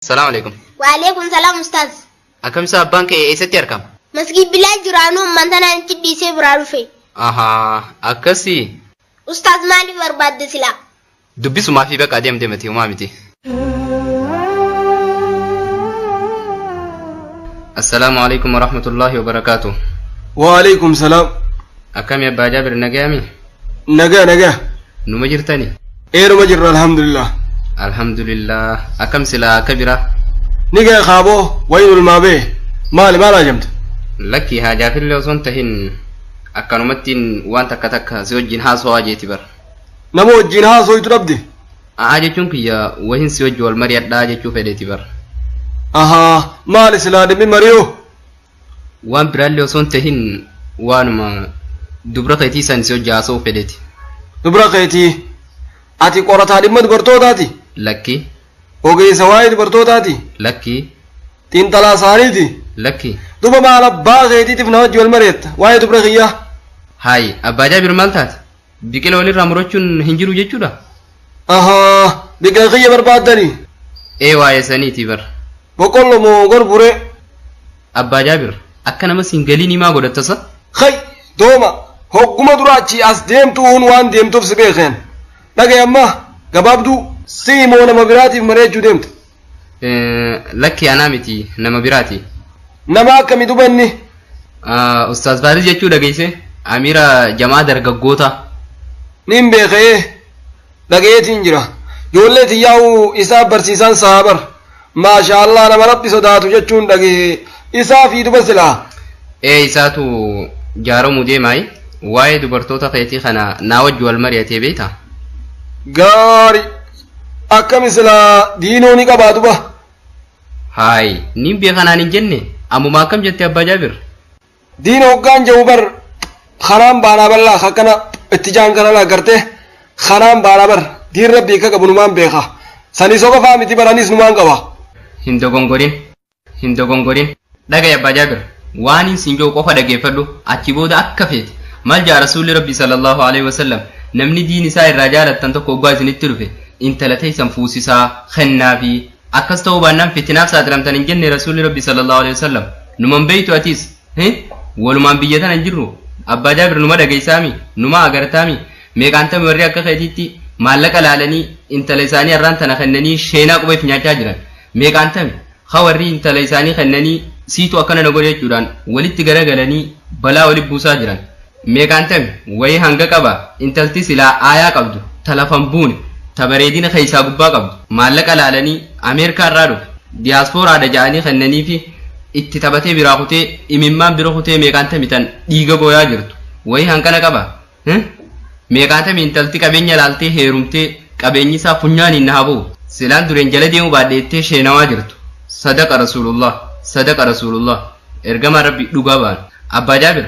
السلام عليكم. وعليكم السلام أستاذ. أكم ساب بانك إيستي أركم؟ مسجد بلاد جرانو من تنا أنت ديسي برارفي. أها أكسي. أستاذ مالي برباد سلا. دبيسو ما في بك أديم دمتي وما متي. السلام عليكم ورحمة الله وبركاته. وعليكم السلام. أكم يا أبا جابر نجامي؟ نجا نمجرتني. إيه نمجر الحمد لله. الحمد لله. أكم سلا كبيرة؟ نجا خابو وين المابه؟ مال ما راجمت. لكي هاجا في اللي وصنتهن أكنمتين وأنت كتك زوجين هاس واجيتي بر. نمو الجنها سوي تربدي. أجتشونك يا وين زوج والمريض داجي تشوف ديتي بر. أها مال سلا دمي مريو. وان برالي وصنتهن وانما دبرقتي سنسيو جاسو فديتي. دبرقتي. أتي قرط هذه مد برتو تاتي. لكي. وجي سوايد برتو تاتي. لكي. تين تلا ساريتي. لكي. دوبا ما على باغيتي تفنوا جوال مريت. وايد دبرقية. هاي أبا جابر مالتات. بيكل ولي رامروتشون هنجرو جيتشودا. أها بيكل بربادني. إيه واي سنيتي بر. بقول مو غربوري. أبا جابر أكنا ما سينجليني ما قدرت تصل. خي دوما هو دراتي أس ديمتون وان ديمتو في سبيخين. لكن أما قبابدو سيمو نما براتي مريجو ديمت. لكي أنا متي نما براتي. نما كمي دوبني. أستاذ فارس جيتشودا جيسي. أميرة جماعة درجة نيم بخيه لقيت إنجرا جولت ياو إساب برسيسان صابر ما شاء الله أنا مربي صداتو جتشون لقي إسا في دبسلا إيه إساتو جارو مودي ماي واي دبرتوتا خيتي خنا ناوج والمريتي بيتا غاري أكا مثلا دينوني كبادوبا هاي نيم بخنا نجنة أمو ما كم جت أبا جابر دينو كان جوبر خرام بانا بلا خكنا اتجان كنا لا کرتے خرام بانا بر دين ربي کا بنمان بيخا سني سوكا فامتي برانيس نمان كوا هندو غونغورين دغه يا باجابر واني سينجو قفا دغه فدو اچيبود اكفيت مال رسول ربي صلى الله عليه وسلم نمني دين ساي الرجال تنتو كوغاز نترفه انت لتي سنفوسسا خنافي اكستو بانم فتناف سادرم تنجن رسول ربي صلى الله عليه وسلم نمن بيتو اتيس ولمان بيتن انجرو أبا جابر نما دقي سامي نما أغرتامي ميقانتا موري أكا خيتيتي مالك لالني انت ليساني الرانتنا خنني شينا قبي في نياتا جران ميقانتا خوري انت ليساني خنني سيتو أكنا نقول يجران ولي تغرغلني بلا ولي بوسا جران ميقانتا وي هنگا قبا انت التسلا آيا قبدو تلفن بوني تبريدين خيسا قبا قبدو مالك لالني أمريكا رادو دياسفورا دجاني خنني في itti tabatee biraa kutee imimmaan biroo kutee meeqaanta mitan dhiiga gooyaa jirtu wayii hankana qaba meeqaanta mintalti qabeenya laaltee heerumtee qabeenyi isaa funyaaniin na habu silaan dureen jala deemu baadheettee sheenawaa jirtu sadaqa rasulullah ergama rabbi dhugaa baan abbaa jaabir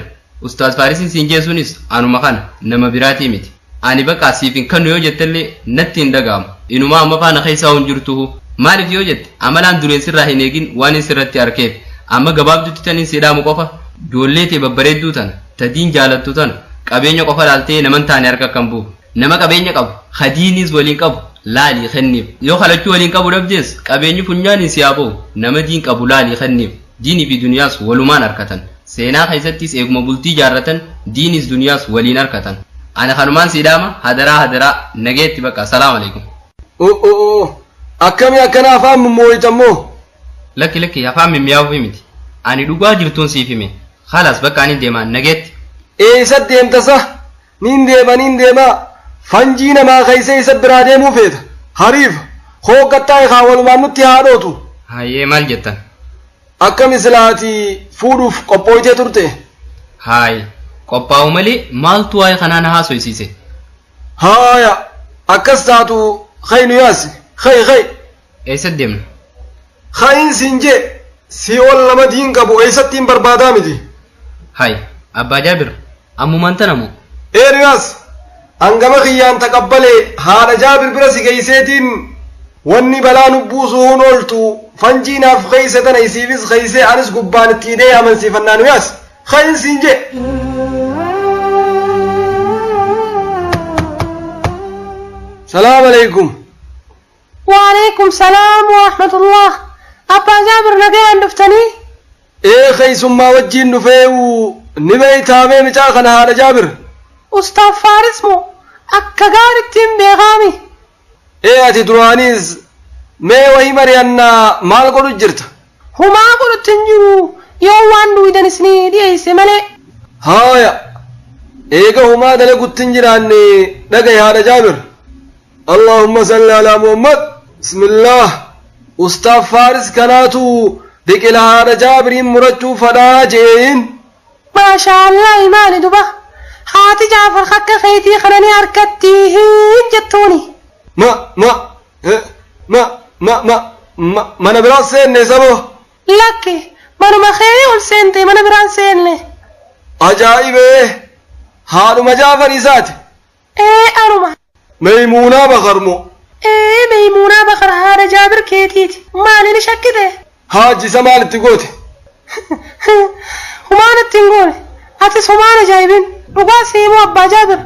ustaaz faarisiin siin jeesuunis anuma kana nama biraatii miti ani bakka siifin kannu yoo jettellee natti hin dhaga'amu inumaa amma faana keessaa hun jirtuhu maaliif yoo jette amalaan dureen sirraa hin eegin waan hin sirratti arkeef amma gabaabdutti tanin sidaamu qofa joolleetee babbareedduu tan tadiin jaalattu tan qabeenya qofa laaltee naman taane harka kan bu'u nama qabeenya qabu hadiinis waliin qabu laalii kenniif yoo kalachuu waliin qabu dhabdees qabeenyi funyaanin siyaa ba'u nama diin qabu laalii kenniif diinii fi duniyaas walumaan harkatan seenaa keessattis eeguma bultii jaarratan diinis duniyaas waliin harkatan ana kanumaan sidaama hadaraa nageetti bakka assalaamu alaykum akkami akkana afaan mummooyitammoo لكي يفهم من مياو فيمتي أنا دوغا جرتون سيفيمي خلاص بقى أنا ديما نجت إيه سد يمتصه نين ديما فنجينا ما خيسي سبرا ديمو فيد حريف خو قطاي خاول ما نتي هادوتو هاي مال جتا أكم سلاتي فودوف قبويتي ترتي هاي قباو ملي مال تواي خنانا هاسوي سيسي هايا أكستاتو خينو ياسي خي إيه سد يمن خاين سنجي سيول لما دين كابو اي ستين بربادا مدي هاي أبا جابر أمو منتنمو ايه رياس انغما خيان تقبلي هذا جابر برسي كيسيتين واني بلا نبوسو نولتو فنجينا في خيسة نيسيبس خيسة انس قبان التيدي امن سيفنان وياس خاين سنجي السلام عليكم وعليكم السلام ورحمة الله ثم وجين نفيو نبي تامي متاخنا هذا جابر أستاذ فارس مو أكجار التيم بيغامي إيه أتدرانيز ما وهي مريانا ما القول جرت هما قولوا تنجرو يوان دويدن سنيدي أي سملة هايا إيجا هما دلقوا تنجراني دقي هذا جابر اللهم صل على محمد بسم الله أستاذ فارس كناتو دقي هذا جابر مرتو فراجين ما شاء الله إيمان دبا هاتي جعفر خك خيتي خلاني أركتي جتوني ما نبرا سين نسبو لك ما خيري والسنتي ما نبران سين لي عجائب هارو مجافر إسات إيه أروما ميمونة بخرمو إيه ميمونة بخر هذا جابر كيتيت مالي نشكده حاجي سمال تقول هما نتنقول أتي سمان جايبين رقاسي أبا جابر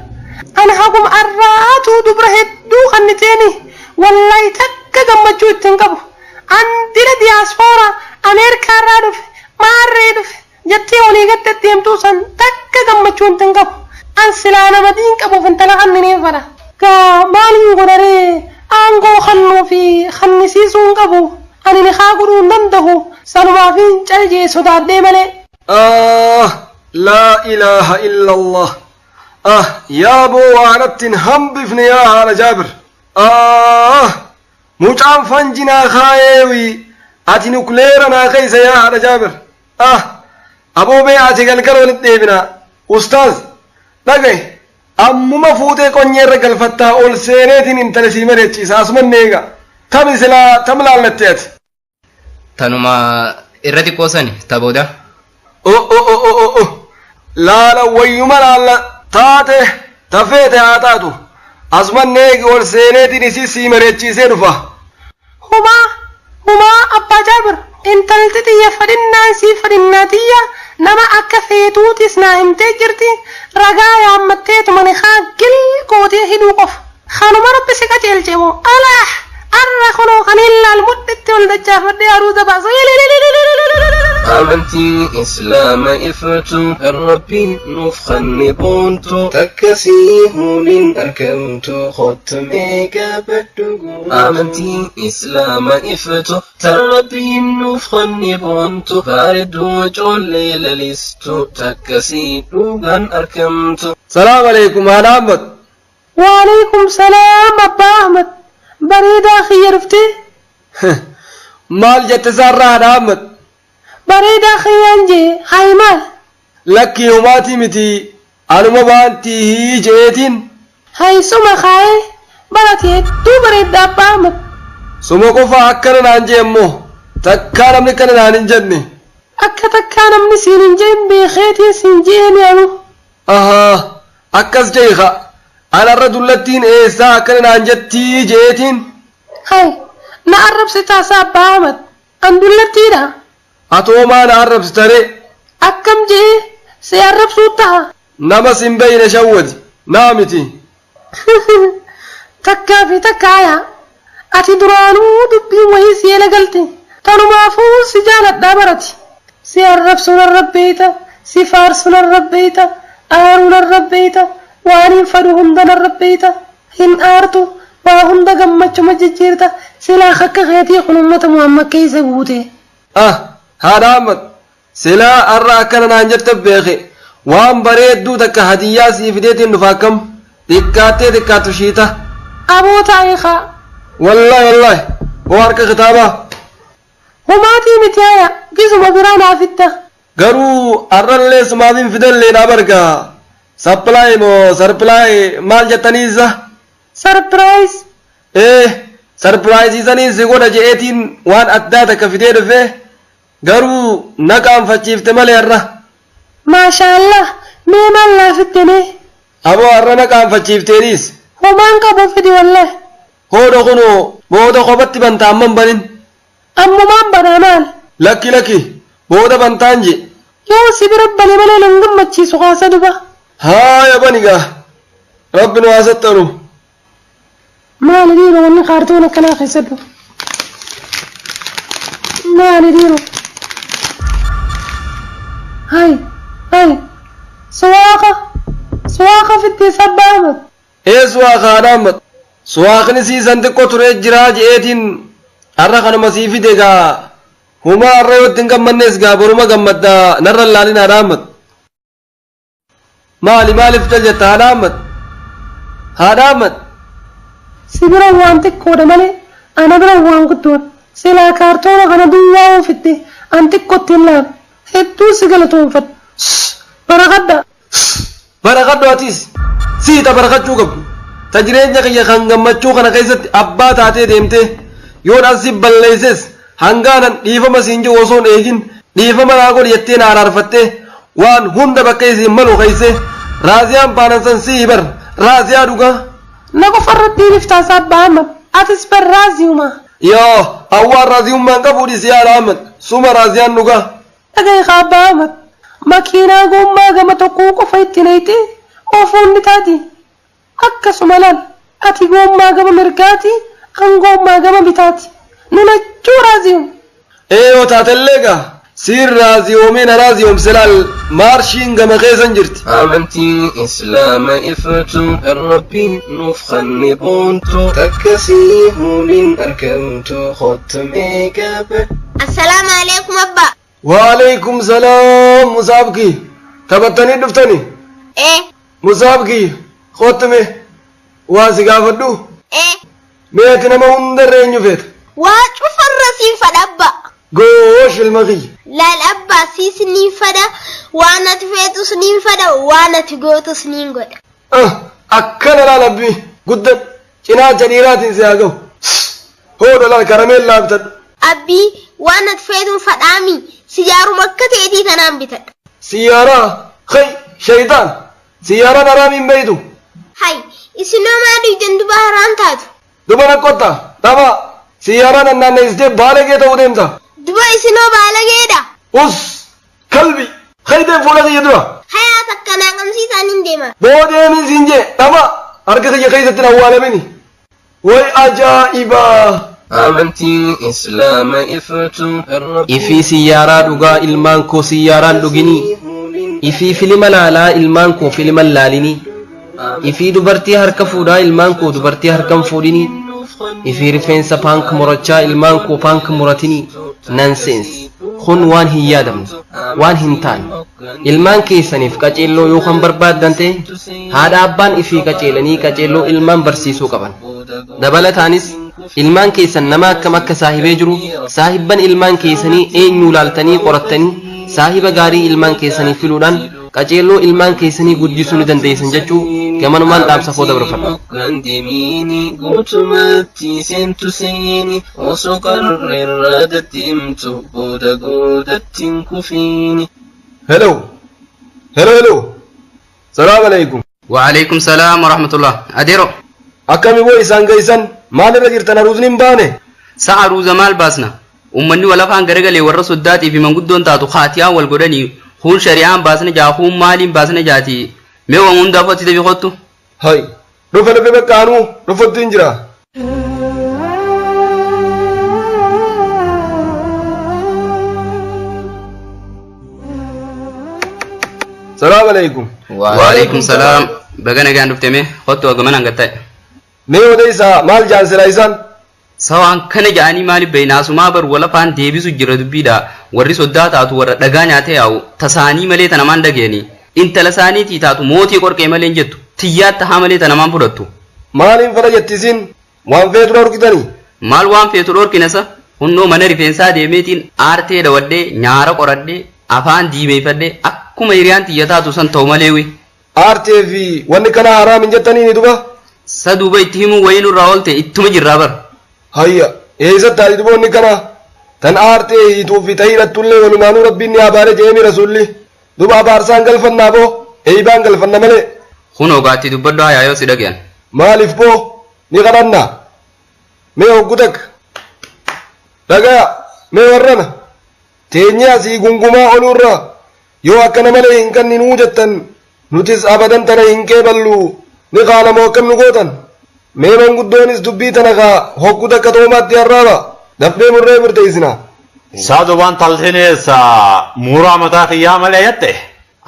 أنا حكم أراتو دبره دو خنتيني والله تك جمجو تنقبو عندنا دياسفورا أمريكا رادف ما رادف جتي ولي قد تيمتوسن تك جمجو تنقبو أنسلانا مدين كبو فانتلا خنني فرا كا مالي غرري أنغو خنو في خنسيسون كبو أنا نخاقرو ننده سنما فين جلجي سوداد دي ملي لا إله إلا الله يا بو وعنت هم بفني يا هذا جابر مجعم فنجنا خايوي أتي نكليرنا خيس يا هذا جابر أبو بيعتي قلقلوا للديبنا أستاذ دقي أمو مفوتي كوني رقل فتا أول سينيتين انتلسي مريتشي ساسمن نيغا تمي سلا تملا لتيت tanuma irratti qoosani tabooda laala wayyuma laalla taate tafeete haa taatu asuman neegi ol seeneetiin isii sii mareechiisee dhufa humaa abbaa jaabir intalti xiyya fadhinnaan sii fadhinnaa xiyya nama akka feetuutis naa himtee jirti ragaa yaammatteetuma ni haa gil gootee hidhuu qofa kanuma rabbi si qajeelche moo alaah arra kunoo kan ilaal mudhitti ol dachaafadhee aruuza baasu أمنتي إسلام إفتو الربي نفخني بونتو تكسيه من أركنتو ختميك بدو أمنتي إسلام إفتو الربي نفخني بونتو فاردو جولي لليستو تكسيه من أركنتو السلام عليكم أنا أحمد وعليكم سلام أبا أحمد بريد أخي عرفتي مال جت سارة أنا أحمد بريد أخي أنجي هاي مال لك يوماتي متي أنا ما بانتي هي جيتين هاي سما خاي براتي تو بريد أبا أحمد سما كوفا أكرنا أنجي أمو تكارا مكنا ننجدني أكا تكارا من سينجين بخيتي سنجين يانو أكس جيخا أنا الرجلتين إيسا أكرنا أنجتي جيتين هاي نعرب ستاسا أبا أحمد أندولتي دا أتو ما نعرب ستري أكم جي سيعرب سوتها نما سنبين شود نامتي تكا في تكايا أتي درانو دبي وهي سيلا قلتي تانو مافو سجالة دابرتي سيعرب سنر ربيتا سفار سنر ربيتا آرون الربيتا وانين فروهم دن الربيتا هن آرتو وهم دا قمتشو مججيرتا سلا خك غيتي خنمة محمد كيسا بوتي هذا أحمد سلا أرى أكنا ننجت بيخي وان بريدو تك هدية سيفديت نفاكم دكاتو شيتا أبو تاريخا والله وارك خطابة وماتي متيايا كيسو مبرانا فتا قرو أرى اللي سماذين فدل لنا بركا سبلاي مو سربلاي مال جتنيزة سربرايز سربرايز إذن سيقول جئتين وان أداتك فدير فيه قرو نقام فتشيفت مالي أرى ما شاء الله ميم الله فتني أبو أرى نقام فتشيفتينيس ومان قبو فدي والله هو دخنو بودا قبط بنتا أمم بنين أمم بنامان لكي بودا بنتانجي يو سبرب بني مالي لنقم مجي سخاسة دبا ها يا بنيقا ربنا واسطنو ما نديرو وني خارتونا كنا خيسدو ما نديرو fittee sabbaamat. Suwaa kaadhaamat suwaaqni siisan xiqqoo turee jiraa je'eetiin har'a kanuma sii fide gaa humaa har'a yoo ittiin gammannees gaa boruma gammaddaa narra laalin haadhaamat. Maaliif jetta haadhaamat. Si bira waan xiqqoodha malee ana bira waan guddoodha. Silaa kaartoona kana duwwaa ofitte an xiqqootti hin laalu. Hedduu si galatoonfadha. Barakadhu atis siita barakachuu qabdu. Ta jireenya kiyya kan gammachuu kana keessatti abbaa taatee deemtee yoon asii balleesses hangaanan dhiifama siin jiru osoon eegin dhiifama naa godhi jettee na araarfattee waan hunda bakka isiin malu keeysee raaziyaan baanansan sii bar raaziyaa dhugaa. Na qofarratti biftaas abbaa Ahmad atis bar raaziyuma. Yoo awwaan raaziyummaan qabuudhi si haadha Ahmad suma raaziyaan dhugaa. Dhagahi abbaa Ahmad makiinaa gommaa gama tokkoo qofa itti nayte oofuun ni taati. Akkasuma laal ati gommaa gama mirgaati an gommaa gama bitaati. Nunachuu raaziyum. Yoo taatellee gaa siir raaziyoomeen raaziyomse laal maarshiin gama keessan jirti. Amantii islaama ifatu kan rabbiin nuuf kanne boontu takkasii huliin argamtu khottamee gaabadhu. Assalaamu alaikum abba. Waalaikum salaam musaabki taphattanii dhuftani. Musaabki khottame waa si gaafadhu. Meeti nama hundarra eenyu feeta. Waa cufarra siin fadha abba. Goosh ilma kiyya. Laal abba siis niin fadha waan ati feetus niin fadha waan ati gootus niin godha. Akkana laal abbi guddan cinaacha dhiiraatiin si haa ga'u. Hoodha laal karameen laabtadhu. Abbii waan ati feetuun fadhaami siyaaruma akka ta'eetii tanaan bitadha. Siyaaraa kai shaytaan siyaaraan haraamiin beeytu. Hay isinoo maa dhugdan duba haraan taatu. Duba nakkotta dhaba siyaaraan annaanneessitee baalagee ta'uu deemta. Duba isinoo baalageedha. Kalbi kaydee fuula kiyya dura. Hayaa takkanaa qabsiisaan hin deeman. Boodeemin siin jee dhaba harka kiyya keessatti awwaalamini. Way ajaa'ibaa. Amantii islaama ifatu kan rabbiin ifii siyyaaraa dhugaa ilmaan koo siyyaaraan dhuginii ifii filima laalaa ilmaan koo filima laalinii ifii dubartii harka fuudhaa ilmaan koo dubartii harkan fuudhinii ifii rifeensa paank murachaa ilmaan koo paank muratinii nanseensi kun waan hin yaadamne waan hin taane ilmaan keessaniif qaceelloo yoo kan barbaaddan ta'e haadha abbaan ifii qaceelanii qaceelloo ilmaan barsiisuu qaban dabalataanis ilmaan keessan nama akkam akka saahibee jiru saahibban ilmaan keessanii eenyuu laaltanii qorattanii saahiba gaarii ilmaan keessanii filuudhaan qaceelloo ilmaan keessanii guddisuu ni dandeessan jechuu gamanumaan dhaamsa koo dabarfadha. Deemiini guutumatti seentu seeni osoo qarreerraa daddeemtu booda goodatti hin kufiini. Hello. Salaam alaikum. Wa alaikum salaam wa rahmatullah. Adeero. Akkami boo isaan geessan maalirra jirtan aruusni hin baane. Sa'a aruuza maal baasna? Ummanni walafaan garagalee warra soddaatii fi manguddoon taatu haatiyaan wal godhanii kun shari'aan baasna jaahuun maaliin baasna jaati. Mee waan hundaaf hotti tafi qottu? Hay. Dhufe bakkaanuu dhufatti hin jira. Salaam alaikum. Wa alaikum salaam. Baga nagaan dhufteme qottu wagaman hangatta'e. Mee odeysaa maal jaansila isaan? Sawaan kana ja'anii maaliif beeynaasumaa bar walafaan deebisu jira dubbiidha warri soddaa taatu warra dhagaa nyaatee yaa'u tasaanii malee tanamaan dhageeni intala isaaniitii taatu mootii qorqee malee hin jettu tiyyaatti haa malee tanamaan fudhattu. Maaliin fedha jettisiin waan feetu dhorkitanii? Maal waan feetu dhorkinasa hunnoo mana rifeensaa deemeetiin aartee dawadhee nyaara qoradhee afaan diimeeffadhee akkuma hiriyaan tiyya taatu san ta'u maleewi. Aartee fi wanni kana haraam hin jettanii ni duba? Saduuba itti himuu wayii nurraa oolte ittuma jirraa bar. Hayya eessatti ati duboonni kana tan aartee hiituu fi tahiirattullee walumaanuu rabbiin ni abaare jeemi rasulli duba abaarsaan galfannaa boo eeybaan galfanna malee. Kun ogaatti dubbaddu haa yaayoo si dhagayan. Maaliif boo ni kadhannaa? Mee hoggu takka dhagaya mee warrana teenyee asii gungumaa olurraa yoo akkana malee hin kanninuu jettan nutis abadan tana hin qeeballu ni qaalamoo akkam nu gootan. Mee manguddoonis dubbii tana kaa hoggu takka toomaatti harraaba dafnee murree murteessina. Saadu waan taltinis muuraa mataa kiyyaa malee jette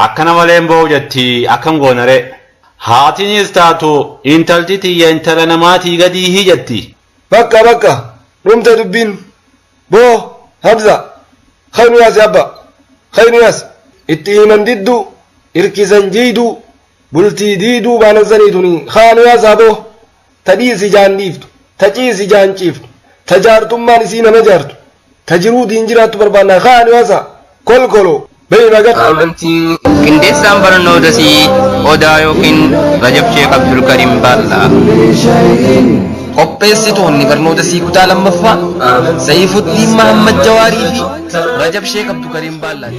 akkana malee hin ba'u jetti akkam goonare haatinis taatu intalti tiyya intala namaatii gadii hijatti. bakka dhumte dubbiin boo Hamza khaynuyaas abba khaynuyaas itti himan diddu irkisan jiidu bultii diiduu baanansaniituni khaanuyaas aboo tadhiisi jaan dhiiftu taciisi jaan ciiftu tajaartummaan isii nama jaartu tajiruu diin jiraattu barbaannaa khaanuyaasa kolkolo bai magat qindeessaan barnoodasii odaa yookiin Rajab Sheekh Abdul Karim Baallaa qopheessitoonni barnoodasii kutaa lammaffaa Sayifuddin Mahammad Jawaarii fi Rajab Sheekh Abdul Karim Baallaa